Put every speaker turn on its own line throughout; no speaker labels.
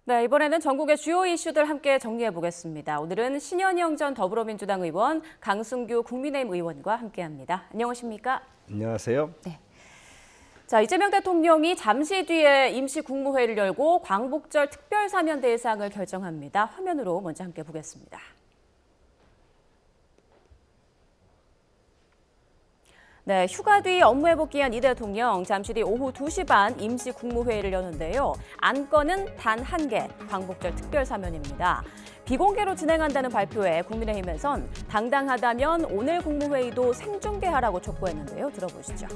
네, 이번에는 전국의 주요 이슈들 함께 정리해 보겠습니다. 오늘은 신현영 전 더불어민주당 의원, 강승규 국민의힘 의원과 함께합니다. 안녕하십니까?
안녕하세요.
네. 자, 이재명 대통령이 잠시 뒤에 임시 국무회의를 열고 광복절 특별사면 대상을 결정합니다. 화면으로 먼저 함께 보겠습니다. 네, 휴가 뒤 업무에 복귀한 이 대통령, 잠시 뒤 오후 2시 반 임시 국무회의를 여는데요. 안건은 단 한 개, 광복절 특별사면입니다. 비공개로 진행한다는 발표에 국민의힘에선 당당하다면 오늘 국무회의도 생중계하라고 촉구했는데요. 들어보시죠.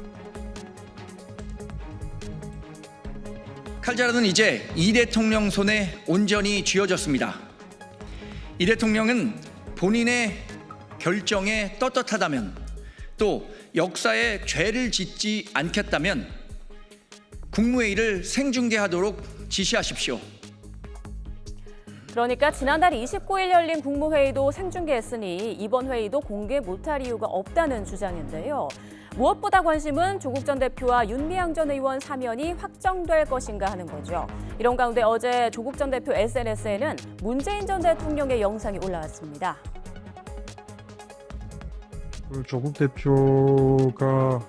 칼자루는 이제 이 대통령 손에 온전히 쥐어졌습니다. 이 대통령은 본인의 결정에 떳떳하다면 또 역사에 죄를 짓지 않겠다면 국무회의를 생중계하도록 지시하십시오.
그러니까 지난달 29일 열린 국무회의도 생중계했으니 이번 회의도 공개 못할 이유가 없다는 주장인데요. 무엇보다 관심은 조국 전 대표와 윤미향 전 의원 사면이 확정될 것인가 하는 거죠. 이런 가운데 어제 조국 전 대표 SNS에는 문재인 전 대통령의 영상이 올라왔습니다.
조국 대표가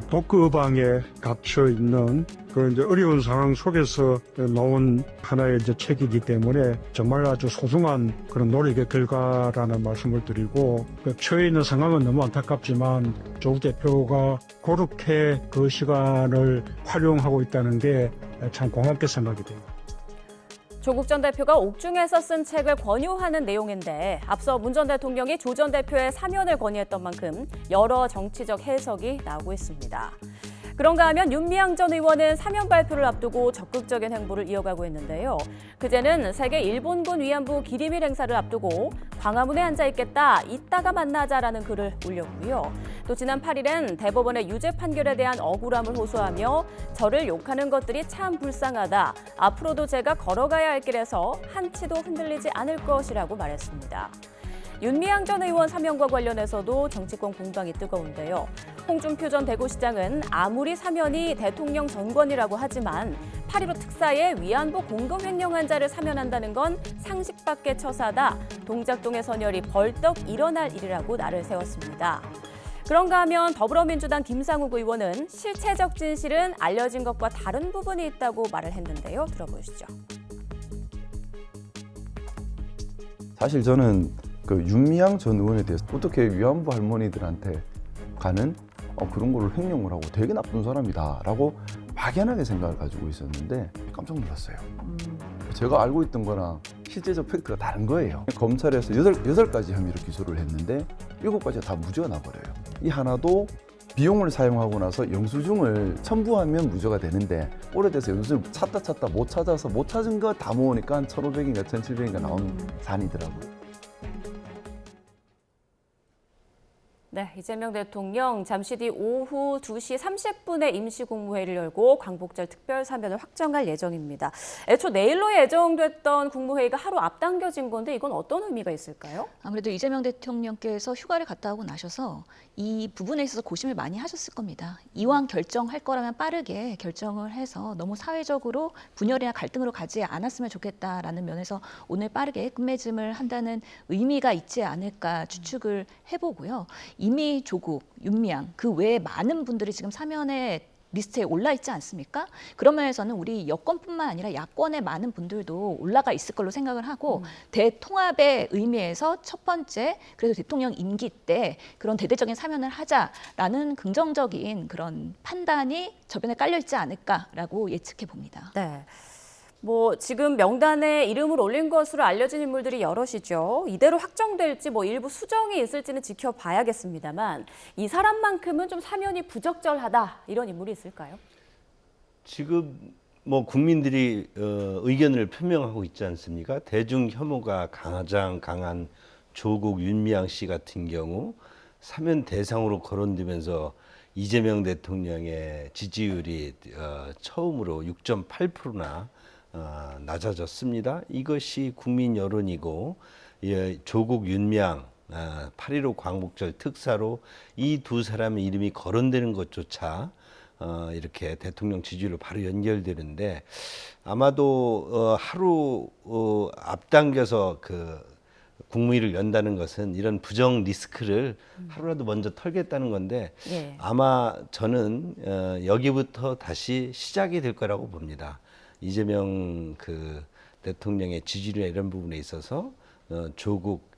독거방에 갇혀 있는 그 이제 어려운 상황 속에서 나온 하나의 이제 책이기 때문에 정말 아주 소중한 그런 노력의 결과라는 말씀을 드리고, 처해 있는 상황은 너무 안타깝지만 조국 대표가 그렇게 그 시간을 활용하고 있다는 게 참 고맙게 생각이 됩니다.
조국 전 대표가 옥중에서 쓴 책을 권유하는 내용인데 앞서 문 전 대통령이 조 전 대표의 사면을 건의했던 만큼 여러 정치적 해석이 나오고 있습니다. 그런가 하면 윤미향 전 의원은 사면 발표를 앞두고 적극적인 행보를 이어가고 있는데요. 그제는 세계 일본군 위안부 기리밀 행사를 앞두고 광화문에 앉아 있겠다, 이따가 만나자라는 글을 올렸고요. 또 지난 8일엔 대법원의 유죄 판결에 대한 억울함을 호소하며 저를 욕하는 것들이 참 불쌍하다. 앞으로도 제가 걸어가야 할 길에서 한치도 흔들리지 않을 것이라고 말했습니다. 윤미향 전 의원 사면과 관련해서도 정치권 공방이 뜨거운데요. 홍준표 전 대구시장은 아무리 사면이 대통령 전권이라고 하지만 8.15 특사에 위안부 공금 횡령한 자를 사면한다는 건 상식 밖의 처사다. 동작동의 선열이 벌떡 일어날 일이라고 날을 세웠습니다. 그런가 하면 더불어민주당 김상욱 의원은 실체적 진실은 알려진 것과 다른 부분이 있다고 말을 했는데요. 들어보시죠.
사실 저는 그 윤미향 전 의원에 대해서 어떻게 위안부 할머니들한테 가는 그런 거를 횡령을 하고 되게 나쁜 사람이다라고 막연하게 생각을 가지고 있었는데 깜짝 놀랐어요. 제가 알고 있던 거랑 실제적 팩트가 다른 거예요. 검찰에서 8가지 혐의로 기소를 했는데 7가지가 다 무죄가 나버려요. 이 하나도 비용을 사용하고 나서 영수증을 첨부하면 무죄가 되는데 오래돼서 영수증을 찾다 못 찾아서 못 찾은 거 다 모으니까 한 1,500인가 1,700인가 나온 사안이더라고요.
네, 이재명 대통령 잠시 뒤 오후 2시 30분에 임시 국무회의를 열고 광복절 특별 사면을 확정할 예정입니다. 애초 내일로 예정됐던 국무회의가 하루 앞당겨진 건데 이건 어떤 의미가 있을까요?
아무래도 이재명 대통령께서 휴가를 갔다 오고 나셔서 이 부분에 있어서 고심을 많이 하셨을 겁니다. 이왕 결정할 거라면 빠르게 결정을 해서 너무 사회적으로 분열이나 갈등으로 가지 않았으면 좋겠다라는 면에서 오늘 빠르게 끝맺음을 한다는 의미가 있지 않을까 추측을 해보고요. 이미 조국, 윤미향 그 외에 많은 분들이 지금 사면에 리스트에 올라 있지 않습니까? 그런 면에서는 우리 여권뿐만 아니라 야권의 많은 분들도 올라가 있을 걸로 생각을 하고 대통합의 의미에서 첫 번째 그래도 대통령 임기 때 그런 대대적인 사면을 하자라는 긍정적인 그런 판단이 저변에 깔려 있지 않을까라고 예측해 봅니다.
네. 지금 명단에 이름을 올린 것으로 알려진 인물들이 여럿이죠. 이대로 확정될지 일부 수정이 있을지는 지켜봐야겠습니다만 이 사람만큼은 좀 사면이 부적절하다 이런 인물이 있을까요?
지금 국민들이 의견을 표명하고 있지 않습니까? 대중 혐오가 가장 강한 조국 윤미향 씨 같은 경우 사면 대상으로 거론되면서 이재명 대통령의 지지율이 처음으로 6.8%나 낮아졌습니다. 이것이 국민 여론이고 조국 윤미향 8.15 광복절 특사로 이 두 사람의 이름이 거론되는 것조차 이렇게 대통령 지지율로 바로 연결되는데 아마도 하루 앞당겨서 그 국무회의를 연다는 것은 이런 부정 리스크를 하루라도 먼저 털겠다는 건데
예.
아마 저는 여기부터 다시 시작이 될 거라고 봅니다. 이재명 그 대통령의 지지율 이런 부분에 있어서 조국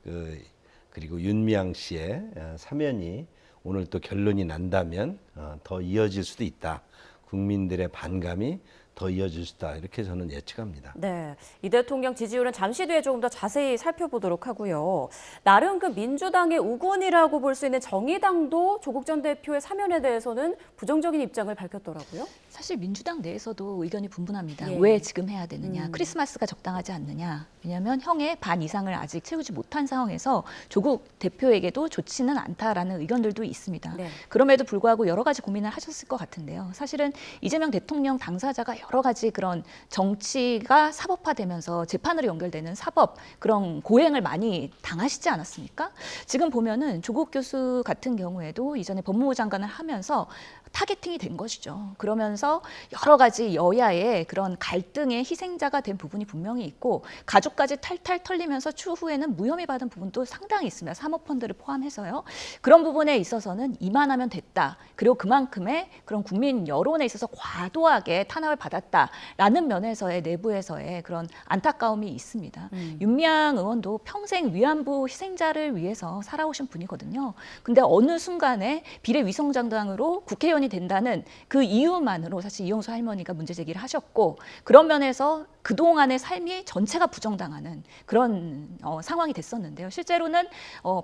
그리고 윤미향 씨의 사면이 오늘 또 결론이 난다면 더 이어질 수도 있다. 국민들의 반감이 더 이어질 수 있다. 이렇게 저는 예측합니다.
네, 이 대통령 지지율은 잠시 뒤에 조금 더 자세히 살펴보도록 하고요. 나름 그 민주당의 우군이라고 볼 수 있는 정의당도 조국 전 대표의 사면에 대해서는 부정적인 입장을 밝혔더라고요.
사실 민주당 내에서도 의견이 분분합니다.
예.
왜 지금 해야 되느냐. 크리스마스가 적당하지 않느냐. 왜냐하면 형의 반 이상을 아직 채우지 못한 상황에서 조국 대표에게도 좋지는 않다라는 의견들도 있습니다.
네.
그럼에도 불구하고 여러 가지 고민을 하셨을 것 같은데요. 사실은 이재명 대통령 당사자가 여러 가지 그런 정치가 사법화되면서 재판으로 연결되는 사법 그런 고행을 많이 당하시지 않았습니까? 지금 보면은 조국 교수 같은 경우에도 이전에 법무부 장관을 하면서 타겟팅이 된 것이죠. 그러면서 여러 가지 여야의 그런 갈등의 희생자가 된 부분이 분명히 있고 가족까지 탈탈 털리면서 추후에는 무혐의 받은 부분도 상당히 있습니다. 사모펀드를 포함해서요. 그런 부분에 있어서는 이만하면 됐다. 그리고 그만큼의 그런 국민 여론에 있어서 과도하게 탄압을 받았다라는 면에서의 내부에서의 그런 안타까움이 있습니다. 윤미향 의원도 평생 위안부 희생자를 위해서 살아오신 분이거든요. 근데 어느 순간에 비례위성정당으로 국회의원이 된다는 그 이유만으로 사실 이용수 할머니가 문제 제기를 하셨고 그런 면에서 그동안의 삶이 전체가 부정당하는 그런 상황이 됐었는데요. 실제로는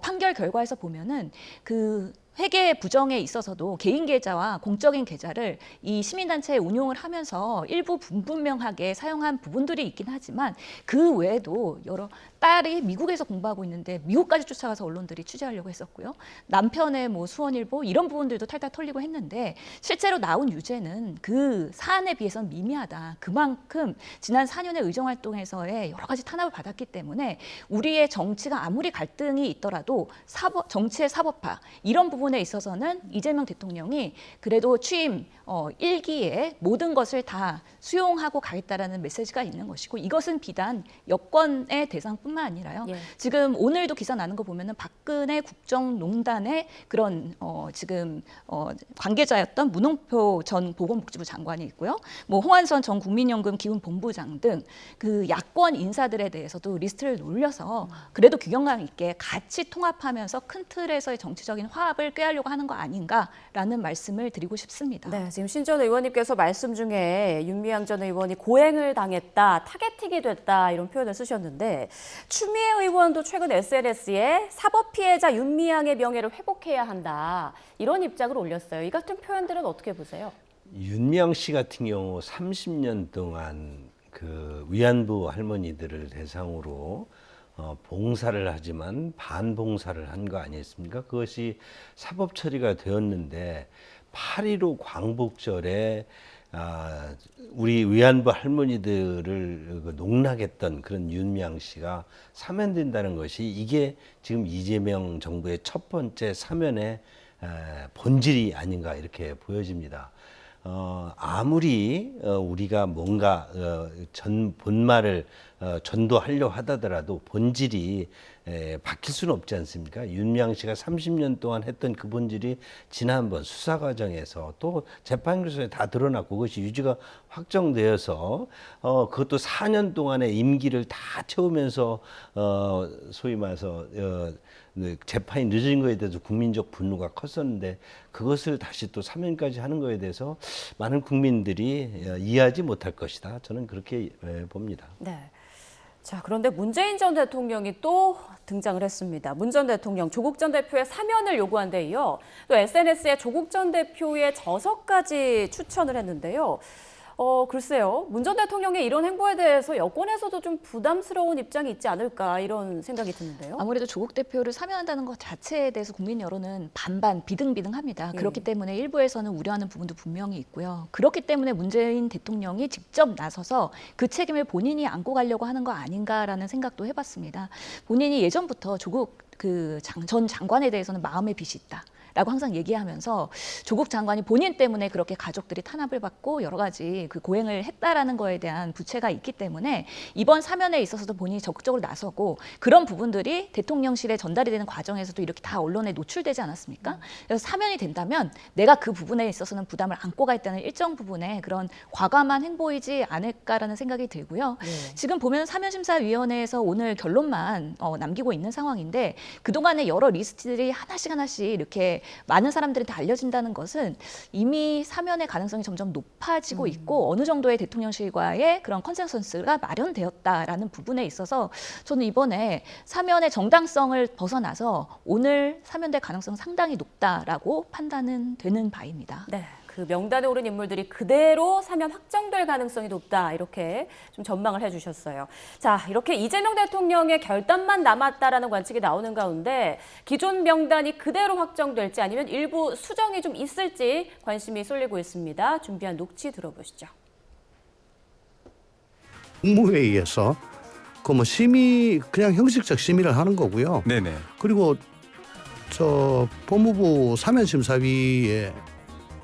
판결 결과에서 보면은 그 회계 부정에 있어서도 개인 계좌와 공적인 계좌를 이 시민단체에 운용을 하면서 일부 분명하게 사용한 부분들이 있긴 하지만 그 외에도 여러 딸이 미국에서 공부하고 있는데 미국까지 쫓아가서 언론들이 취재하려고 했었고요. 남편의 뭐 수원일보 이런 부분들도 탈탈 털리고 했는데 실제로 나온 유죄는 그 사안에 비해서는 미미하다. 그만큼 지난 4년의 의정활동에서의 여러 가지 탄압을 받았기 때문에 우리의 정치가 아무리 갈등이 있더라도 정치의 사법화 이런 부분에 있어서는 이재명 대통령이 그래도 취임 1기에 모든 것을 다 수용하고 가겠다라는 메시지가 있는 것이고 이것은 비단 여권의 대상뿐만 아니라요.
예.
지금 오늘도 기사 나는 거 보면은 박근혜 국정농단의 그런 지금 관계자였던 문홍표 전 보건복지부 장관이 있고요. 뭐 홍한선 전 국민연금 기금본부장 등 그 야권 인사들에 대해서도 리스트를 놀려서 그래도 규격감 있게 같이 통합하면서 큰 틀에서의 정치적인 화합을 꾀하려고 하는 거 아닌가라는 말씀을 드리고 싶습니다.
네, 지금 신 전 의원님께서 말씀 중에 윤미향 전 의원이 고행을 당했다, 타겟팅이 됐다 이런 표현을 쓰셨는데 추미애 의원도 최근 SNS에 사법 피해자 윤미향의 명예를 회복해야 한다 이런 입장을 올렸어요. 이 같은 표현들은 어떻게 보세요?
윤미향 씨 같은 경우 30년 동안 그 위안부 할머니들을 대상으로 봉사를 하지만 반봉사를 한 거 아니었습니까? 그것이 사법 처리가 되었는데 8.15 광복절에 우리 위안부 할머니들을 농락했던 그런 윤미향 씨가 사면된다는 것이 이게 지금 이재명 정부의 첫 번째 사면의 본질이 아닌가 이렇게 보여집니다. 아무리 우리가 뭔가 본말을 전도하려 하더라도 본질이 바뀔 수는 없지 않습니까? 윤미향 씨가 30년 동안 했던 그 본질이 지난번 수사 과정에서 또 재판 결과에 다 드러났고 그것이 유죄가 확정되어서 그것도 4년 동안의 임기를 다 채우면서 소위 말해서 재판이 늦은 거에 대해서 국민적 분노가 컸었는데 그것을 다시 또 사면까지 하는 거에 대해서 많은 국민들이 이해하지 못할 것이다. 저는 그렇게 봅니다.
네. 자, 그런데 문재인 전 대통령이 또 등장을 했습니다. 문 전 대통령 조국 전 대표의 사면을 요구한 데 이어 또 SNS에 조국 전 대표의 저서까지 추천을 했는데요. 글쎄요. 문 전 대통령의 이런 행보에 대해서 여권에서도 좀 부담스러운 입장이 있지 않을까 이런 생각이 드는데요.
아무래도 조국 대표를 사면한다는 것 자체에 대해서 국민 여론은 반반 비등비등합니다. 그렇기 때문에 일부에서는 우려하는 부분도 분명히 있고요. 그렇기 때문에 문재인 대통령이 직접 나서서 그 책임을 본인이 안고 가려고 하는 거 아닌가라는 생각도 해봤습니다. 본인이 예전부터 조국 전 장관에 대해서는 마음의 빚이 있다. 있다라고 항상 얘기하면서 조국 장관이 본인 때문에 그렇게 가족들이 탄압을 받고 여러 가지 그 고행을 했다라는 거에 대한 부채가 있기 때문에 이번 사면에 있어서도 본인이 적극적으로 나서고 그런 부분들이 대통령실에 전달이 되는 과정에서도 이렇게 다 언론에 노출되지 않았습니까? 그래서 사면이 된다면 내가 그 부분에 있어서는 부담을 안고 가 있다는 일정 부분에 그런 과감한 행보이지 않을까라는 생각이 들고요. 지금 보면 사면심사위원회에서 오늘 결론만 남기고 있는 상황인데 그동안의 여러 리스트들이 하나씩 이렇게 많은 사람들한테 알려진다는 것은 이미 사면의 가능성이 점점 높아지고 있고 어느 정도의 대통령실과의 그런 컨센서스가 마련되었다라는 부분에 있어서 저는 이번에 사면의 정당성을 벗어나서 오늘 사면될 가능성은 상당히 높다라고 판단은 되는 바입니다.
네, 그 명단에 오른 인물들이 그대로 사면 확정될 가능성이 높다 이렇게 좀 전망을 해주셨어요. 자, 이렇게 이재명 대통령의 결단만 남았다라는 관측이 나오는 가운데 기존 명단이 그대로 확정될지 아니면 일부 수정이 좀 있을지 관심이 쏠리고 있습니다. 준비한 녹취 들어보시죠.
국무회의에서 그 뭐 심의 그냥 형식적 심의를 하는 거고요.
네네.
그리고 저 법무부 사면심사위에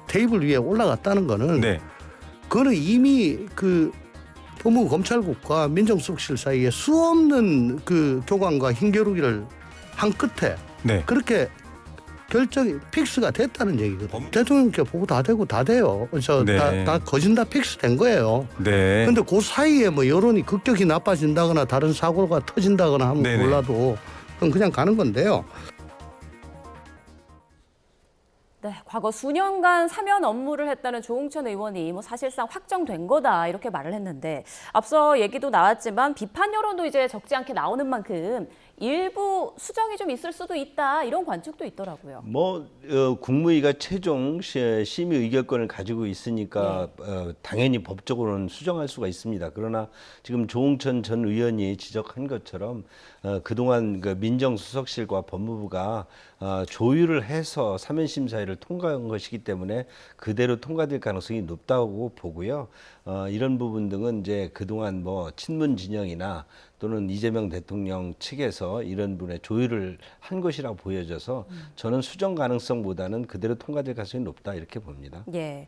테이블 위에 올라갔다는 거는
네.
그거는 이미 그 법무부 검찰국과 민정수석실 사이에 수없는 그 교관과 힘겨루기를 한 끝에
네.
그렇게 결정이 픽스가 됐다는 얘기거든요. 대통령께 보고 다 되고 다 돼요.
네.
다 거진 다 픽스된 거예요.
네.
근데 그 사이에 뭐 여론이 급격히 나빠진다거나 다른 사고가 터진다거나 하면
네네.
몰라도 그건 그냥 가는 건데요.
네, 과거 수년간 사면 업무를 했다는 조응천 의원이 뭐 사실상 확정된 거다 이렇게 말을 했는데 앞서 얘기도 나왔지만 비판 여론도 이제 적지 않게 나오는 만큼 일부 수정이 좀 있을 수도 있다 이런 관측도 있더라고요.
국무위가 최종 심의 의결권을 가지고 있으니까 당연히 법적으로는 수정할 수가 있습니다. 그러나 지금 조응천 전 의원이 지적한 것처럼 그동안 그 민정수석실과 법무부가 조율을 해서 사면심사위를 통과한 것이기 때문에 그대로 통과될 가능성이 높다고 보고요. 이런 부분 등은 이제 그동안 뭐 친문 진영이나 또는 이재명 대통령 측에서 이런 분의 조율을 한 것이라고 보여져서 저는 수정 가능성보다는 그대로 통과될 가능성이 높다 이렇게 봅니다.
예.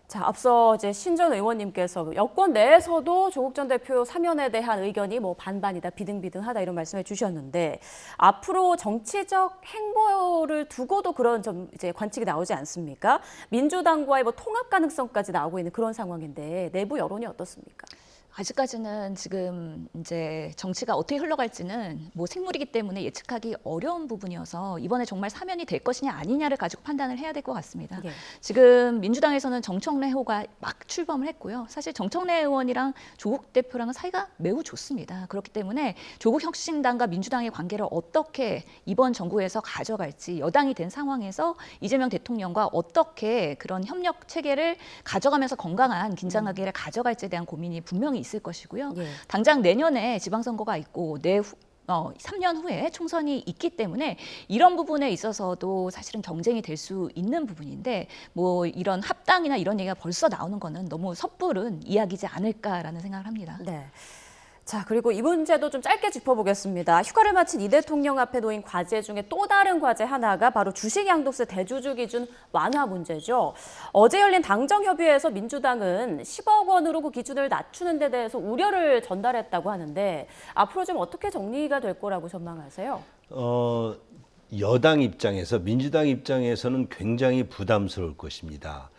자, 앞서 이제 신전 의원님께서 여권 내에서도 조국 전 대표 사면에 대한 의견이 뭐 반반이다, 비등비등하다 이런 말씀을 주셨는데 앞으로 정치적 행보를 두고도 그런 좀 이제 관측이 나오지 않습니까? 민주당과의 뭐 통합 가능성까지 나오고 있는 그런 상황인데 내부 여론이 어떻습니까?
아직까지는 지금 이제 정치가 어떻게 흘러갈지는 뭐 생물이기 때문에 예측하기 어려운 부분이어서 이번에 정말 사면이 될 것이냐 아니냐를 가지고 판단을 해야 될 것 같습니다.
예.
지금 민주당에서는 정청래 후보가 막 출범을 했고요. 사실 정청래 의원이랑 조국 대표랑은 사이가 매우 좋습니다. 그렇기 때문에 조국 혁신당과 민주당의 관계를 어떻게 이번 정부에서 가져갈지 여당이 된 상황에서 이재명 대통령과 어떻게 그런 협력 체계를 가져가면서 건강한 긴장관계를 가져갈지에 대한 고민이 분명히 있을 것이고요.
예.
당장 내년에 지방선거가 있고 3년 후에 총선이 있기 때문에 이런 부분에 있어서도 사실은 경쟁이 될 수 있는 부분인데 뭐 이런 합당이나 이런 얘기가 벌써 나오는 거는 너무 섣부른 이야기지 않을까라는 생각을 합니다.
네. 자, 그리고 이 문제도 좀 짧게 짚어보겠습니다. 휴가를 마친 이 대통령 앞에 놓인 과제 중에 또 다른 과제 하나가 바로 주식양도세 대주주 기준 완화 문제죠. 어제 열린 당정협의회에서 민주당은 10억 원으로 그 기준을 낮추는 데 대해서 우려를 전달했다고 하는데 앞으로 좀 어떻게 정리가 될 거라고 전망하세요?
여당 입장에서 민주당 입장에서는 굉장히 부담스러울 것입니다.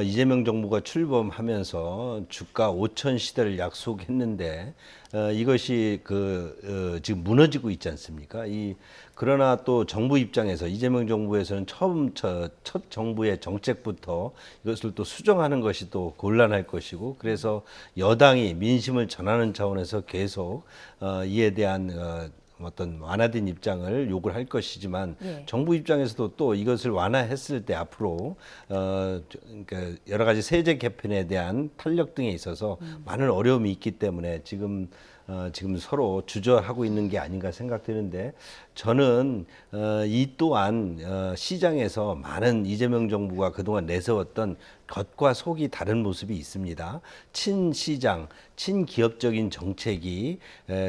이재명 정부가 출범하면서 주가 5천 시대를 약속했는데 이것이 지금 무너지고 있지 않습니까? 그러나 또 정부 입장에서 이재명 정부에서는 첫 정부의 정책부터 이것을 또 수정하는 것이 또 곤란할 것이고 그래서 여당이 민심을 전하는 차원에서 계속 이에 대한 어떤 완화된 입장을 요구를 할 것이지만 정부 입장에서도 또 이것을 완화했을 때 앞으로 그러니까 여러 가지 세제 개편에 대한 탄력 등에 있어서 많은 어려움이 있기 때문에 지금 서로 주저하고 있는 게 아닌가 생각되는데 저는 이 또한 시장에서 많은 이재명 정부가 그동안 내세웠던 겉과 속이 다른 모습이 있습니다. 친시장, 친기업적인 정책이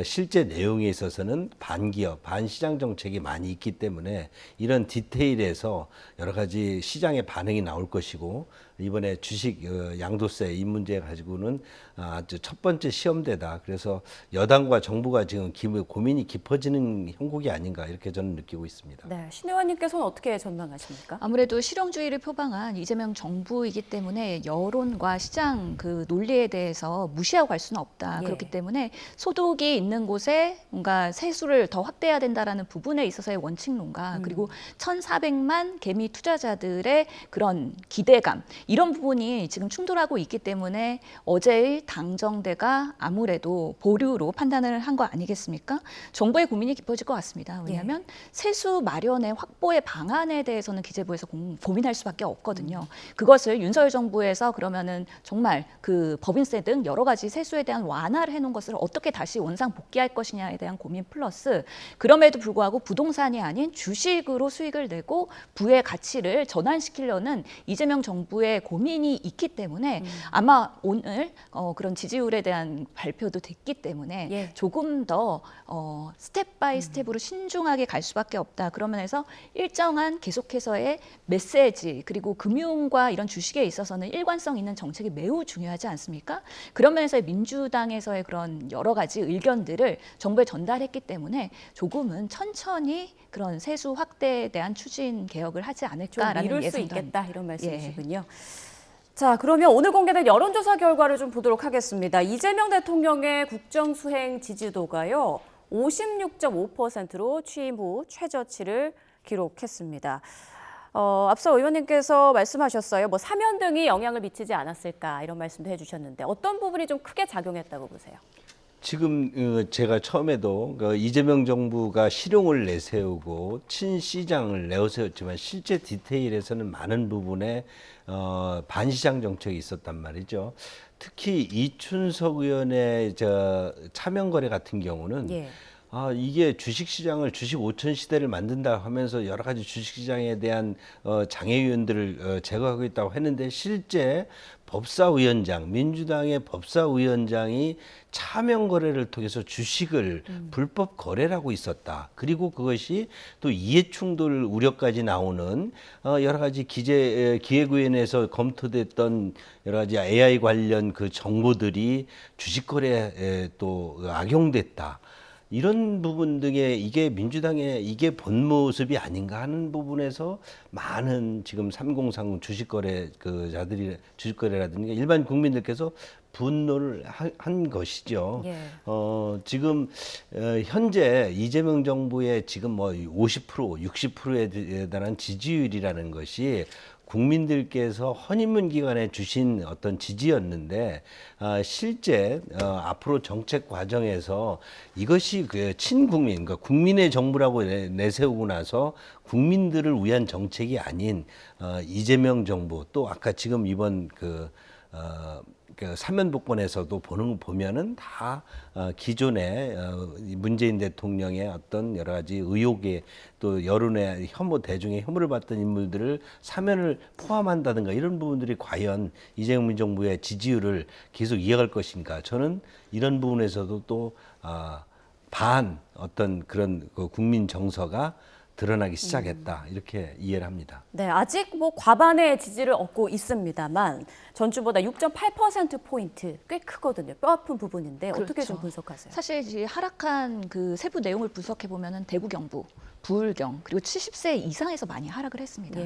실제 내용에 있어서는 반기업, 반시장 정책이 많이 있기 때문에 이런 디테일에서 여러 가지 시장의 반응이 나올 것이고 이번에 주식 양도세 이 문제 가지고는 아주 첫 번째 시험대다. 그래서 여당과 정부가 지금 고민이 깊어지는 형국이 아닌가 이렇게 저는 느끼고 있습니다.
네, 신 의원님께서는 어떻게 전망하십니까?
아무래도 실용주의를 표방한 이재명 정부이기 때문에 여론과 시장 그 논리에 대해서 무시하고 갈 수는 없다.
예.
그렇기 때문에 소득이 있는 곳에 뭔가 세수를 더 확대해야 된다라는 부분에 있어서의 원칙론가 그리고 1,400만 개미 투자자들의 그런 기대감 이런 부분이 지금 충돌하고 있기 때문에 어제의 당정대가 아무래도 보류로 판단을 한 거 아니겠습니까? 정부의 고민이 깊어질 것 같습니다. 왜냐하면 세수 마련의 확보의 방안에 대해서는 기재부에서 고민할 수밖에 없거든요. 그것을 윤석열 정부에서 그러면은 정말 그 법인세 등 여러 가지 세수에 대한 완화를 해놓은 것을 어떻게 다시 원상 복귀할 것이냐에 대한 고민 플러스 그럼에도 불구하고 부동산이 아닌 주식으로 수익을 내고 부의 가치를 전환시키려는 이재명 정부의 고민이 있기 때문에 아마 오늘 그런 지지율에 대한 발표도 됐기 때문에 조금 더 스텝 바이 스텝으로 신중하게 갈 수밖에 없다. 그런 면에서 일정한 계속해서의 메시지 그리고 금융과 이런 주식에 있어서는 일관성 있는 정책이 매우 중요하지 않습니까? 그런 면에서 민주당에서의 그런 여러 가지 의견들을 정부에 전달했기 때문에 조금은 천천히 그런 세수 확대에 대한 추진 개혁을 하지
좀
않을까라는
미룰 수
예상도
있겠다 이런 말씀이시군요. 자, 그러면 오늘 공개된 여론조사 결과를 좀 보도록 하겠습니다. 이재명 대통령의 국정수행 지지도가요. 56.5%로 취임 후 최저치를 기록했습니다. 앞서 의원님께서 말씀하셨어요. 뭐 사면 등이 영향을 미치지 않았을까 이런 말씀도 해주셨는데 어떤 부분이 좀 크게 작용했다고 보세요?
지금 제가 처음에도 이재명 정부가 실용을 내세우고 친시장을 내세웠지만 실제 디테일에서는 많은 부분에 반시장 정책이 있었단 말이죠. 특히 이춘석 의원의 차명거래 같은 경우는 이게 주식시장을 주식 5천 시대를 만든다 하면서 여러 가지 주식시장에 대한 장애 요인들을 제거하고 있다고 했는데 실제 법사위원장, 민주당의 법사위원장이 차명 거래를 통해서 주식을 불법 거래를 하고 있었다. 그리고 그것이 또 이해충돌 우려까지 나오는 여러 가지 기획위원회에서 검토됐던 여러 가지 AI 관련 그 정보들이 주식 거래에 또 악용됐다. 이런 부분 등에 이게 민주당의 이게 본 모습이 아닌가 하는 부분에서 많은 지금 3030 주식거래 자들이 주식거래라든가 일반 국민들께서 분노를 한 것이죠. 지금 현재 이재명 정부의 지금 뭐 50%, 60%에 달한 지지율이라는 것이 국민들께서 헌인문 기관에 주신 어떤 지지였는데 실제 앞으로 정책 과정에서 이것이 그 친국민, 그러니까 국민의 정부라고 내세우고 나서 국민들을 위한 정책이 아닌 이재명 정부 또 아까 지금 이번 그 사면 복권에서도 보면은 다 기존의 문재인 대통령의 어떤 여러 가지 의혹에 또 여론의 혐오 대중의 혐오를 받던 인물들을 사면을 포함한다든가 이런 부분들이 과연 이재명 정부의 지지율을 계속 이어갈 것인가? 저는 이런 부분에서도 또 반 어떤 그런 국민 정서가 드러나기 시작했다 이렇게 이해를 합니다.
네, 아직 뭐 과반의 지지를 얻고 있습니다만 전주보다 6.8%포인트 꽤 크거든요. 뼈아픈 부분인데 어떻게 좀 분석하세요?
사실 이제 하락한 그 세부 내용을 분석해 보면은 대구 경북, 부울경 그리고 70세 이상에서 많이 하락을 했습니다.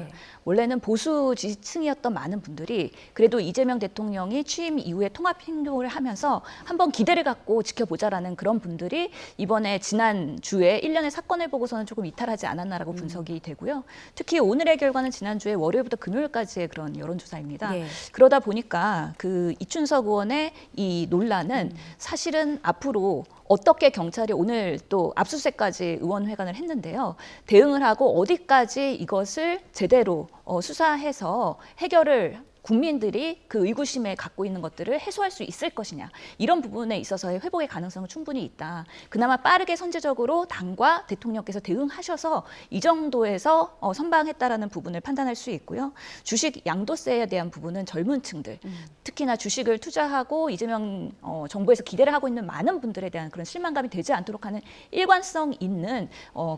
원래는 보수 지지층이었던 많은 분들이 그래도 이재명 대통령이 취임 이후에 통합 행동을 하면서 한번 기대를 갖고 지켜보자라는 그런 분들이 이번에 지난 주에 1년의 사건을 보고서는 조금 이탈하지 않았나라고 분석이 되고요. 특히 오늘의 결과는 지난주에 월요일부터 금요일까지의 그런 여론조사입니다. 그러다 보니까 그 이춘석 의원의 이 논란은 사실은 앞으로 어떻게 경찰이 오늘 또 압수수색까지 의원회관을 했는데요. 대응을 하고 어디까지 이것을 제대로 수사해서 해결을 국민들이 그 의구심에 갖고 있는 것들을 해소할 수 있을 것이냐. 이런 부분에 있어서의 회복의 가능성은 충분히 있다. 그나마 빠르게 선제적으로 당과 대통령께서 대응하셔서 이 정도에서 선방했다라는 부분을 판단할 수 있고요. 주식 양도세에 대한 부분은 젊은 층들, 특히나 주식을 투자하고 이재명 정부에서 기대를 하고 있는 많은 분들에 대한 그런 실망감이 되지 않도록 하는 일관성 있는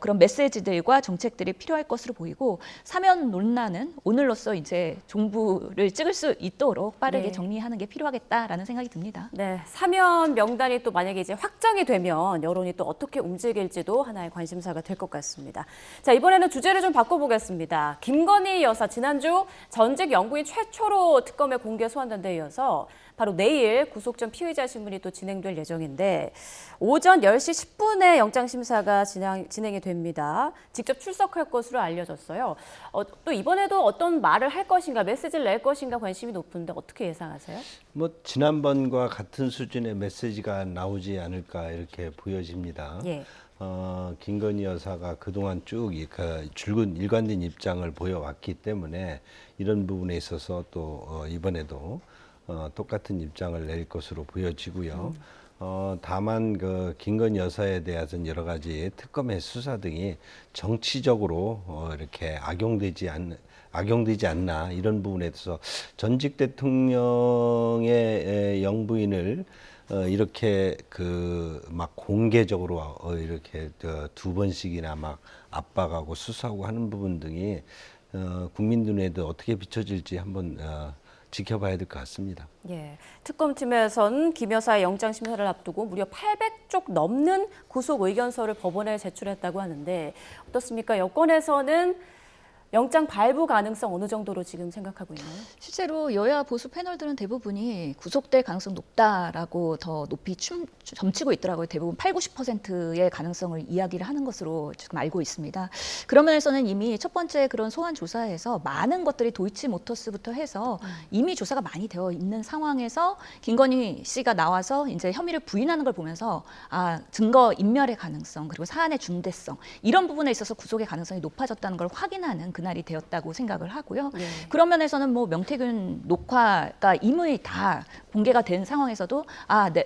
그런 메시지들과 정책들이 필요할 것으로 보이고, 사면 논란은 오늘로써 이제 종부를 찍을 수 있도록 빠르게
네.
정리하는 게 필요하겠다라는 생각이 듭니다.
네, 사면 명단이 또 만약에 이제 확정이 되면 여론이 또 어떻게 움직일지도 하나의 관심사가 될 것 같습니다. 자, 이번에는 주제를 좀 바꿔보겠습니다. 김건희 여사 지난주 전직 영부인 최초로 특검에 공개 소환된 데 이어서 바로 내일 구속 전 피의자 신문이 또 진행될 예정인데 오전 10시 10분에 영장심사가 진행이 됩니다. 직접 출석할 것으로 알려졌어요. 또 이번에도 어떤 말을 할 것인가, 메시지를 낼 것인가 관심이 높은데 어떻게 예상하세요?
뭐 지난번과 같은 수준의 메시지가 나오지 않을까 이렇게 보여집니다.
예.
김건희 여사가 그동안 쭉 줄곧 일관된 입장을 보여왔기 때문에 이런 부분에 있어서 또 이번에도 똑같은 입장을 낼 것으로 보여지고요. 다만 그 김건희 여사에 대해서는 여러 가지 특검의 수사 등이 정치적으로 이렇게 악용되지 않나 이런 부분에 대해서 전직 대통령의 영부인을 이렇게 막 공개적으로 이렇게 두 번씩이나 막 압박하고 수사하고 하는 부분 등이 국민 눈에도 어떻게 비춰질지 한번 지켜봐야 될 것 같습니다.
예, 특검팀에서는 김 여사의 영장 심사를 앞두고 무려 800쪽 넘는 구속 의견서를 법원에 제출했다고 하는데 어떻습니까? 여권에서는 영장 발부 가능성 어느 정도로 지금 생각하고 있나요?
실제로 여야 보수 패널들은 대부분이 구속될 가능성 높다라고 더 높이 점치고 있더라고요. 대부분 80~90%의 가능성을 이야기를 하는 것으로 지금 알고 있습니다. 그런 면에서는 이미 첫 번째 그런 소환 조사에서 많은 것들이 도이치모터스부터 해서 이미 조사가 많이 되어 있는 상황에서 김건희 씨가 나와서 이제 혐의를 부인하는 걸 보면서 증거 인멸의 가능성 그리고 사안의 중대성 이런 부분에 있어서 구속의 가능성이 높아졌다는 걸 확인하는 그날이 되었다고 생각을 하고요.
네.
그런 면에서는 뭐 명태균 녹화가 이미 다 공개가 된 상황에서도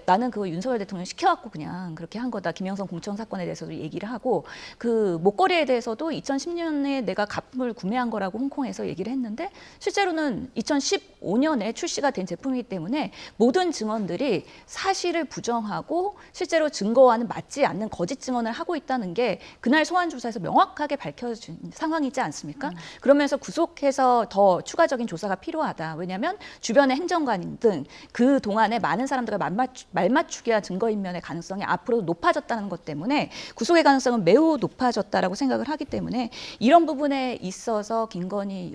나는 그거 윤석열 대통령 시켜갖고 그냥 그렇게 한 거다. 김영선 공천 사건에 대해서도 얘기를 하고 그 목걸이에 대해서도 2010년에 내가 가품을 구매한 거라고 홍콩에서 얘기를 했는데 실제로는 2015년에 출시가 된 제품이기 때문에 모든 증언들이 사실을 부정하고 실제로 증거와는 맞지 않는 거짓 증언을 하고 있다는 게 그날 소환 조사에서 명확하게 밝혀진 상황이지 않습니까? 그러면서 구속해서 더 추가적인 조사가 필요하다. 왜냐하면 주변의 행정관 등 그 동안에 많은 사람들과 말맞추기와 증거인멸의 가능성이 앞으로 높아졌다는 것 때문에 구속의 가능성은 매우 높아졌다라고 생각을 하기 때문에 이런 부분에 있어서 김건희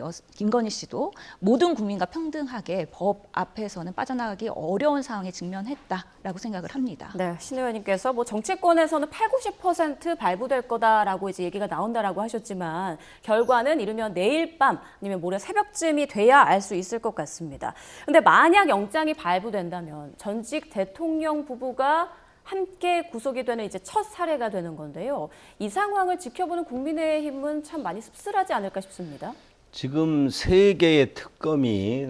씨도 모든 국민과 평등하게 법 앞에서는 빠져나가기 어려운 상황에 직면했다라고 생각을 합니다.
네, 신 의원님께서 뭐 정치권에서는 80~90% 발부될 거다라고 이제 얘기가 나온다라고 하셨지만 결과는 이르면 내일 밤 아니면 모레 새벽쯤이 돼야 알 수 있을 것 같습니다. 근데 만약 영장이 발부된다면 전직 대통령 부부가 함께 구속이 되는 이제 첫 사례가 되는 건데요. 이 상황을 지켜보는 국민의힘은 참 많이 씁쓸하지 않을까 싶습니다.
지금 세 개의 특검이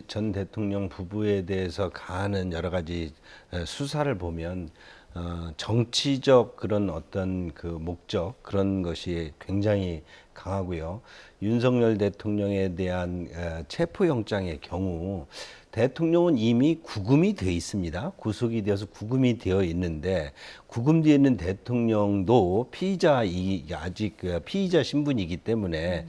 전 대통령 부부에 대해서 가하는 여러 가지 수사를 보면 정치적 그런 어떤 그 목적 그런 것이 굉장히 강하고요. 윤석열 대통령에 대한 체포영장의 경우 대통령은 이미 구금이 되어 있습니다. 구속이 되어서 구금이 되어 있는데 구금되어 있는 대통령도 아직 피의자 신분이기 때문에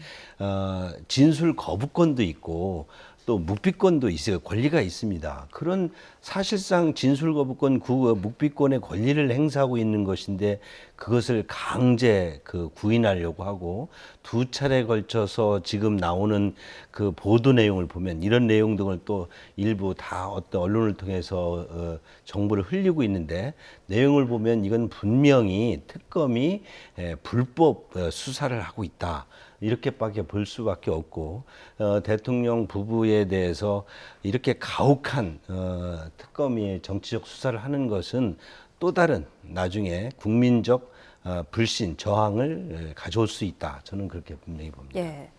진술 거부권도 있고 또 묵비권도 있어요. 권리가 있습니다. 그런 사실상 진술 거부권, 묵비권의 권리를 행사하고 있는 것인데 그것을 강제 구인하려고 하고 두 차례 걸쳐서 지금 나오는 그 보도 내용을 보면 이런 내용 등을 또 일부 다 어떤 언론을 통해서 정보를 흘리고 있는데 내용을 보면 이건 분명히 특검이 불법 수사를 하고 있다. 이렇게밖에 볼 수밖에 없고 대통령 부부에 대해서 이렇게 가혹한 특검이 정치적 수사를 하는 것은 또 다른 나중에 국민적 불신, 저항을 가져올 수 있다. 저는 그렇게 분명히 봅니다.
예.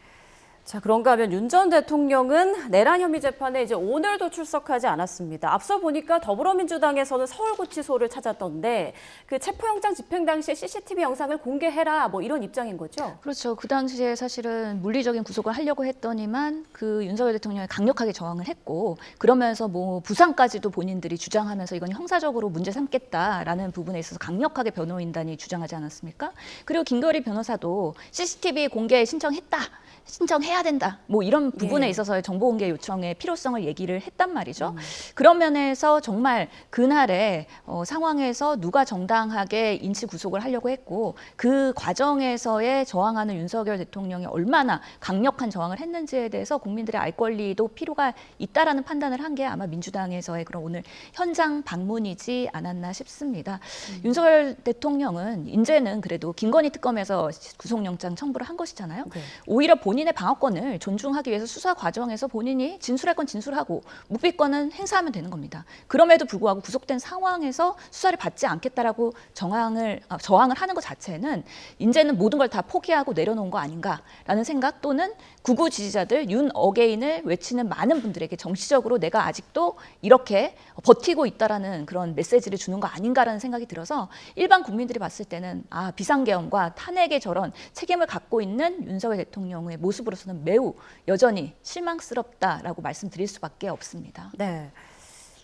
자, 그런가 하면 윤 전 대통령은 내란 혐의 재판에 이제 오늘도 출석하지 않았습니다. 앞서 보니까 더불어민주당에서는 서울구치소를 찾았던데 그 체포영장 집행 당시에 CCTV 영상을 공개해라 뭐 이런 입장인 거죠?
그렇죠. 그 당시에 사실은 물리적인 구속을 하려고 했더니만 그 윤석열 대통령이 강력하게 저항을 했고 그러면서 뭐 부상까지도 본인들이 주장하면서 이건 형사적으로 문제 삼겠다라는 부분에 있어서 강력하게 변호인단이 주장하지 않았습니까? 그리고 김건희 변호사도 CCTV 공개 신청해야 된다. 뭐 이런 부분에
예.
있어서의 정보 공개 요청의 필요성을 얘기를 했단 말이죠. 그런 면에서 정말 그날의 상황에서 누가 정당하게 인치 구속을 하려고 했고 그 과정에서의 저항하는 윤석열 대통령이 얼마나 강력한 저항을 했는지에 대해서 국민들의 알 권리도 필요가 있다라는 판단을 한 게 아마 민주당에서의 그런 오늘 현장 방문이지 않았나 싶습니다. 윤석열 대통령은 이제는 그래도 김건희 특검에서 구속영장 청구를 한 것이잖아요.
네.
오히려 본인의 방어권을 존중하기 위해서 수사 과정에서 본인이 진술할 건 진술하고 묵비권은 행사하면 되는 겁니다. 그럼에도 불구하고 구속된 상황에서 수사를 받지 않겠다라고 저항을 하는 것 자체는 이제는 모든 걸 다 포기하고 내려놓은 거 아닌가라는 생각 또는 구구 지지자들 윤 어게인을 외치는 많은 분들에게 정치적으로 내가 아직도 이렇게 버티고 있다라는 그런 메시지를 주는 거 아닌가라는 생각이 들어서 일반 국민들이 봤을 때는 비상계엄과 탄핵의 저런 책임을 갖고 있는 윤석열 대통령의 모습으로서는 매우 여전히 실망스럽다라고 말씀드릴 수밖에 없습니다.
네.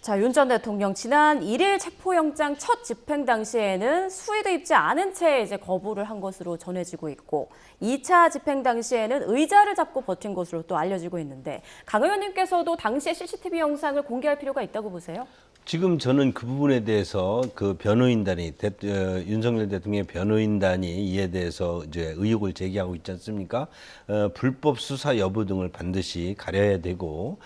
자, 윤 전 대통령 지난 1일 체포영장 첫 집행 당시에는 수의도 입지 않은 채 이제 거부를 한 것으로 전해지고 있고 2차 집행 당시에는 의자를 잡고 버틴 것으로 또 알려지고 있는데 강 의원님께서도 당시의 CCTV 영상을 공개할 필요가 있다고 보세요?
지금 저는 그 부분에 대해서 그 변호인단이 윤석열 대통령의 변호인단이 이에 대해서 이제 의혹을 제기하고 있지 않습니까? 불법 수사 여부 등을 반드시 가려야 되고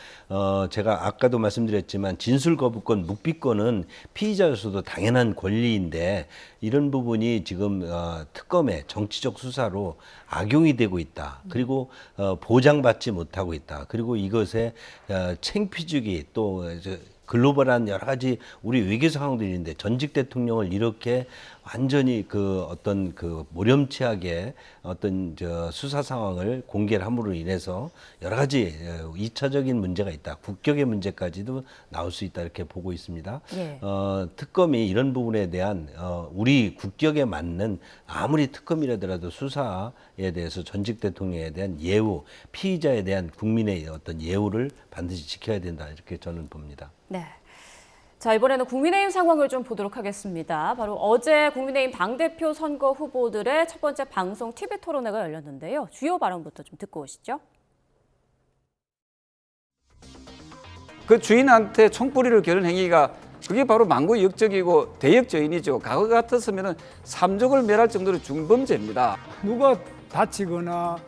제가 아까도 말씀드렸지만 진술 거부권, 묵비권은 피의자로서도 당연한 권리인데 이런 부분이 지금 특검의 정치적 수사로 악용이 되고 있다. 그리고 보장받지 못하고 있다. 그리고 이것에 창피주기 또 글로벌한 여러 가지 우리 외교 상황들이 있는데 전직 대통령을 이렇게 완전히 그 어떤 그 모렴치하게 어떤 수사 상황을 공개를 함으로 인해서 여러 가지 2차적인 문제가 있다. 국격의 문제까지도 나올 수 있다 이렇게 보고 있습니다.
예.
특검이 이런 부분에 대한 우리 국격에 맞는 아무리 특검이라더라도 수사에 대해서 전직 대통령에 대한 예우, 피의자에 대한 국민의 어떤 예우를 반드시 지켜야 된다 이렇게 저는 봅니다.
네. 자, 이번에는 국민의힘 상황을 좀 보도록 하겠습니다. 바로 어제 국민의힘 당대표 선거 후보들의 첫 번째 방송 TV 토론회가 열렸는데요. 주요 발언부터 좀 듣고 오시죠.
그 주인한테 총뿌리를 겨눈 행위가 그게 바로 만구 역적이고 대역죄인이죠. 과거 같았으면 삼족을 멸할 정도로 중범죄입니다.
누가 다치거나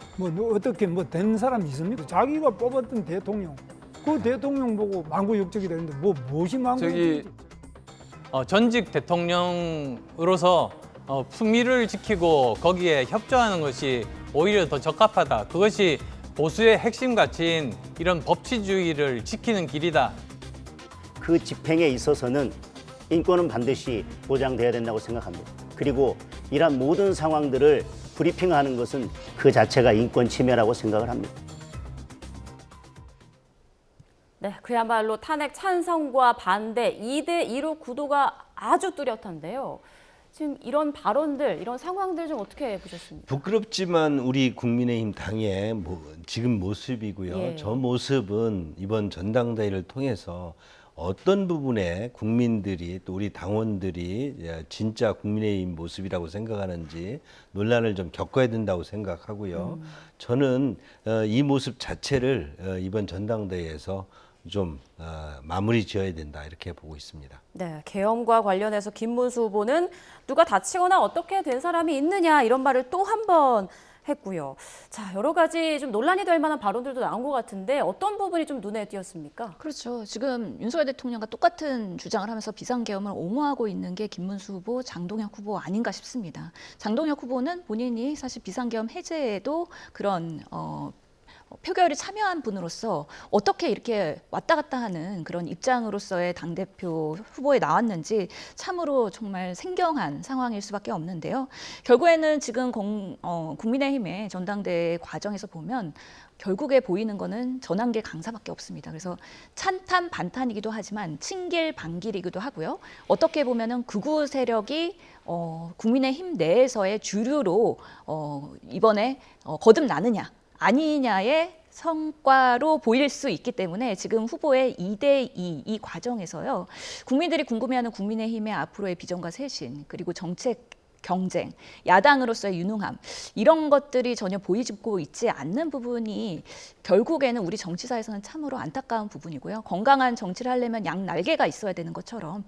어떻게 된 사람이 있습니까? 자기가 뽑았던 대통령, 그 대통령 보고 만구역적이다 했는데 무엇이 만구역적이지?
전직 대통령으로서 품위를 지키고 거기에 협조하는 것이 오히려 더 적합하다. 그것이 보수의 핵심 가치인 이런 법치주의를 지키는 길이다.
그 집행에 있어서는 인권은 반드시 보장돼야 된다고 생각합니다. 그리고 이러한 모든 상황들을 브리핑하는 것은 그 자체가 인권 침해라고 생각을 합니다.
네, 그야말로 탄핵 찬성과 반대 2대2로 구도가 아주 뚜렷한데요. 지금 이런 발언들, 이런 상황들 좀 어떻게 보셨습니까?
부끄럽지만 우리 국민의힘 당의 지금 모습이고요.
예.
저 모습은 이번 전당대회를 통해서 어떤 부분에 국민들이 또 우리 당원들이 진짜 국민의힘 모습이라고 생각하는지 논란을 좀 겪어야 된다고 생각하고요. 저는 이 모습 자체를 이번 전당대회에서 좀 마무리 지어야 된다 이렇게 보고 있습니다.
네, 계엄과 관련해서 김문수 후보는 누가 다치거나 어떻게 된 사람이 있느냐 이런 말을 또 한 번 했고요. 자, 여러 가지 좀 논란이 될 만한 발언들도 나온 것 같은데 어떤 부분이 좀 눈에 띄었습니까?
그렇죠. 지금 윤석열 대통령과 똑같은 주장을 하면서 비상계엄을 옹호하고 있는 게 김문수 후보, 장동혁 후보 아닌가 싶습니다. 장동혁 후보는 본인이 사실 비상계엄 해제에도 그런 표결에 참여한 분으로서 어떻게 이렇게 왔다 갔다 하는 그런 입장으로서의 당대표 후보에 나왔는지 참으로 정말 생경한 상황일 수밖에 없는데요. 결국에는 지금 국민의힘의 전당대회 과정에서 보면 결국에 보이는 거는 전환길 강사밖에 없습니다. 그래서 찬탄 반탄이기도 하지만 친길 반길이기도 하고요. 어떻게 보면은 극우 세력이 국민의힘 내에서의 주류로 이번에 거듭나느냐 아니냐의 성과로 보일 수 있기 때문에 지금 후보의 2대2 이 과정에서요. 국민들이 궁금해하는 국민의힘의 앞으로의 비전과 쇄신 그리고 정책 경쟁, 야당으로서의 유능함 이런 것들이 전혀 보이고 있지 않는 부분이 결국에는 우리 정치사에서는 참으로 안타까운 부분이고요. 건강한 정치를 하려면 양 날개가 있어야 되는 것처럼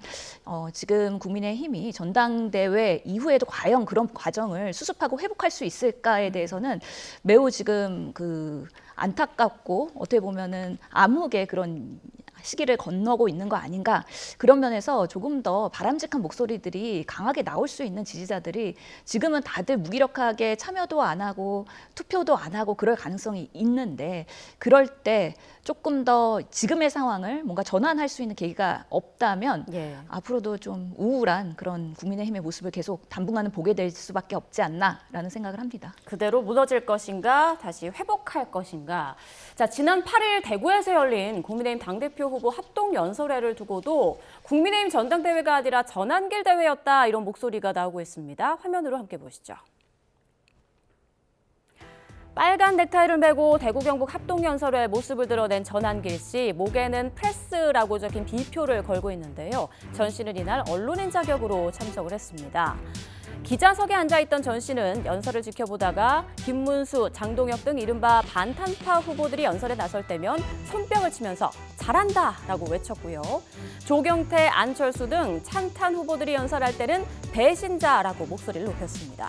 지금 국민의힘이 전당대회 이후에도 과연 그런 과정을 수습하고 회복할 수 있을까에 대해서는 매우 지금 안타깝고 어떻게 보면은 암흑의 그런 시기를 건너고 있는 거 아닌가 그런 면에서 조금 더 바람직한 목소리들이 강하게 나올 수 있는 지지자들이 지금은 다들 무기력하게 참여도 안 하고 투표도 안 하고 그럴 가능성이 있는데 그럴 때 조금 더 지금의 상황을 뭔가 전환할 수 있는 계기가 없다면 앞으로도 좀 우울한 그런 국민의힘의 모습을 계속 당분간은 보게 될 수밖에 없지 않나라는 생각을 합니다.
그대로 무너질 것인가 다시 회복할 것인가. 자, 지난 8일 대구에서 열린 국민의힘 당대표 후보 합동 연설회를 두고도 국민의힘 전당대회가 아니라 전환길 대회였다 이런 목소리가 나오고 있습니다. 화면으로 함께 보시죠. 빨간 넥타이를 메고 대구 경북 합동연설회 모습을 드러낸 전환길 씨, 목에는 프레스라고 적힌 비표를 걸고 있는데요. 전 씨는 이날 언론인 자격으로 참석을 했습니다. 기자석에 앉아있던 전 씨는 연설을 지켜보다가 김문수, 장동혁 등 이른바 반탄파 후보들이 연설에 나설 때면 손뼉을 치면서 잘한다라고 외쳤고요. 조경태, 안철수 등 찬탄 후보들이 연설할 때는 배신자라고 목소리를 높였습니다.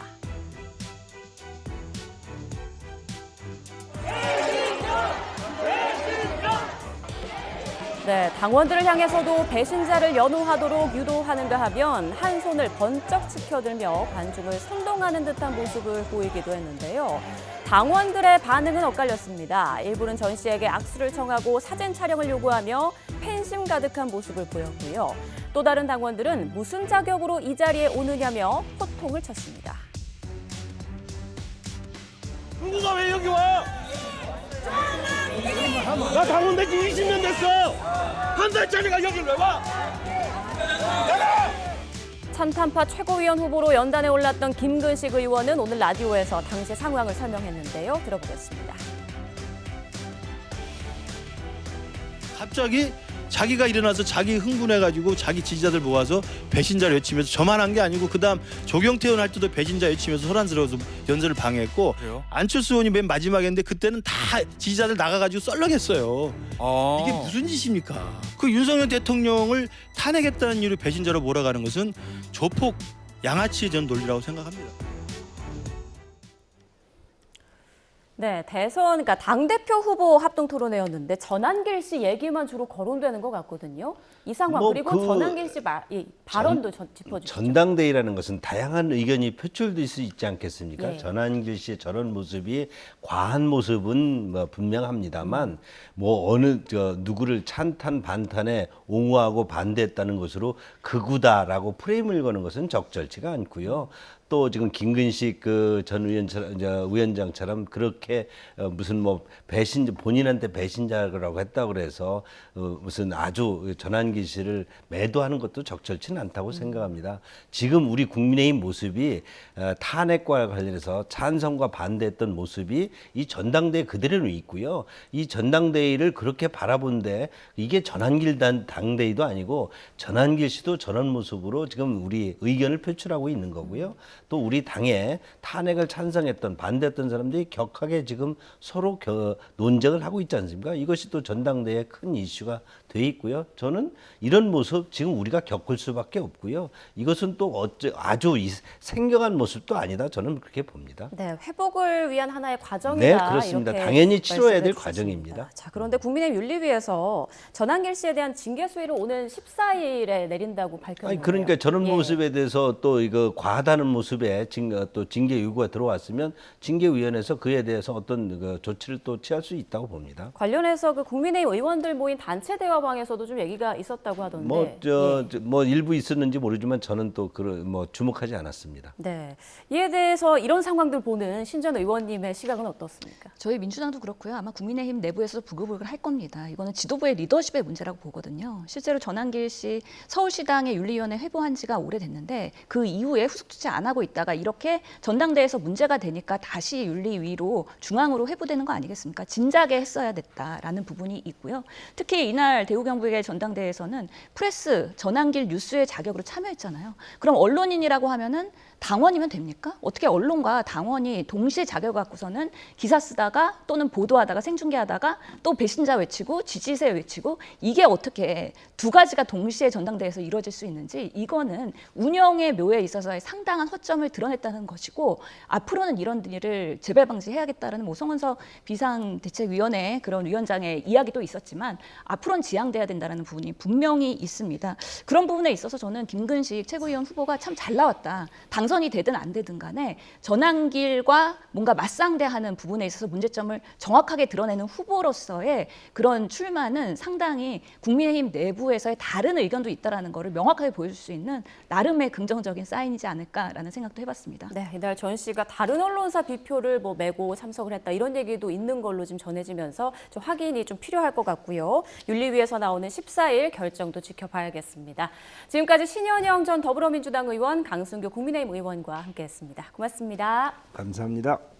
네, 당원들을 향해서도 배신자를 연호하도록 유도하는가 하면 한 손을 번쩍 치켜들며 관중을 선동하는 듯한 모습을 보이기도 했는데요. 당원들의 반응은 엇갈렸습니다. 일부는 전 씨에게 악수를 청하고 사진 촬영을 요구하며 팬심 가득한 모습을 보였고요. 또 다른 당원들은 무슨 자격으로 이 자리에 오느냐며 호통을 쳤습니다.
누가 왜 여기 와? 나 당원 된 지 20년 됐어. 한 달짜리가 여기 왜 와?
찬탄파 최고위원 후보로 연단에 올랐던 김근식 의원은 오늘 라디오에서 당시 상황을 설명했는데요. 들어보겠습니다.
갑자기 자기가 일어나서 자기 흥분해가지고 자기 지지자들 모아서 배신자를 외치면서 저만 한 게 아니고 그다음 조경태 의원 할 때도 배신자 외치면서 소란스러워서 연설을 방해했고 그래요? 안철수 의원이 맨 마지막에 했는데 그때는 다 지지자들 나가가지고 썰렁했어요. 이게 무슨 짓입니까? 그 윤석열 대통령을 탄핵했다는 이유로 배신자로 몰아가는 것은 조폭 양아치의 전 논리라고 생각합니다.
네, 대선, 그러니까 당대표 후보 합동 토론회였는데 전환길 씨 얘기만 주로 거론되는 것 같거든요. 이 상황 그리고 전환길 씨 발언도 짚어주시죠.
전당대회라는 것은 다양한 의견이 표출될 수 있지 않겠습니까?
예.
전환길 씨의 저런 모습이 과한 모습은 뭐 분명합니다만 뭐 누구를 찬탄 반탄에 옹호하고 반대했다는 것으로 극우다라고 프레임을 거는 것은 적절치가 않고요. 또 지금 김근식 전 위원장처럼 그렇게 무슨 뭐 본인한테 배신자라고 했다고 그래서 무슨 아주 전환길 씨를 매도하는 것도 적절치는 않다고 생각합니다. 지금 우리 국민의힘 모습이 탄핵과 관련해서 찬성과 반대했던 모습이 이 전당대회 그대로 있고요. 이 전당대회를 그렇게 바라본데 이게 전환길 당대회도 아니고 전환길 씨도 저런 모습으로 지금 우리 의견을 표출하고 있는 거고요. 또 우리 당에 탄핵을 찬성했던 반대했던 사람들이 격하게 지금 서로 논쟁을 하고 있지 않습니까? 이것이 또 전당대회에 큰 이슈가 돼 있고요. 저는 이런 모습 지금 우리가 겪을 수밖에 없고요. 이것은 또 아주 생경한 모습도 아니다. 저는 그렇게 봅니다.
네, 회복을 위한 하나의 과정이다.
네, 그렇습니다. 당연히 치러야 될 과정입니다.
자, 그런데 국민의힘 윤리위에서 전환길 씨에 대한 징계 수위를 오는 14일에 내린다고 밝혔는데요.
그러니까 저런 모습에 대해서 또 이거 과하다는 모습 모습에 또 징계 요구가 들어왔으면 징계위원회에서 그에 대해서 어떤 그 조치를 또 취할 수 있다고 봅니다.
관련해서 그 국민의힘 의원들 모인 단체 대화방에서도 좀 얘기가 있었다고 하던데.
뭐 일부 있었는지 모르지만 저는 또 뭐 주목하지 않았습니다.
네. 이에 대해서 이런 상황들 보는 신전 의원님의 시각은 어떻습니까?
저희 민주당도 그렇고요. 아마 국민의힘 내부에서 부글부글 할 겁니다. 이거는 지도부의 리더십의 문제라고 보거든요. 실제로 전한길 씨 서울시당의 윤리위원회 회부한 지가 오래됐는데 그 이후에 후속 조치 안 하고 있다가 이렇게 전당대회에서 문제가 되니까 다시 윤리위로 중앙으로 회부되는 거 아니겠습니까? 진작에 했어야 됐다라는 부분이 있고요. 특히 이날 대우경북의 전당대회에서는 프레스, 전한길 뉴스의 자격으로 참여했잖아요. 그럼 언론인이라고 하면은 당원이면 됩니까? 어떻게 언론과 당원이 동시에 자격을 갖고서는 기사 쓰다가 또는 보도하다가 생중계하다가 또 배신자 외치고 지지세 외치고 이게 어떻게 두 가지가 동시에 전당대회에서 이루어질 수 있는지 이거는 운영의 묘에 있어서의 상당한 허점을 드러냈다는 것이고 앞으로는 이런 일을 재발 방지해야겠다라는 송은석 비상대책위원회 그런 위원장의 이야기도 있었지만 앞으로는 지양돼야 된다는 부분이 분명히 있습니다. 그런 부분에 있어서 저는 김근식 최고위원 후보가 참 잘 나왔다. 당선이 되든 안 되든 간에 전한길과 뭔가 맞상대하는 부분에 있어서 문제점을 정확하게 드러내는 후보로서의 그런 출마는 상당히 국민의힘 내부에서의 다른 의견도 있다는 것을 명확하게 보여줄 수 있는 나름의 긍정적인 사인이지 않을까라는 생각도 해봤습니다.
네, 이날 전 씨가 다른 언론사 비표를 메고 참석을 했다 이런 얘기도 있는 걸로 지금 전해지면서 좀 확인이 좀 필요할 것 같고요. 윤리위에서 나오는 14일 결정도 지켜봐야겠습니다. 지금까지 신현영 전 더불어민주당 의원, 강승규 국민의힘 의원과 함께했습니다. 고맙습니다.
감사합니다.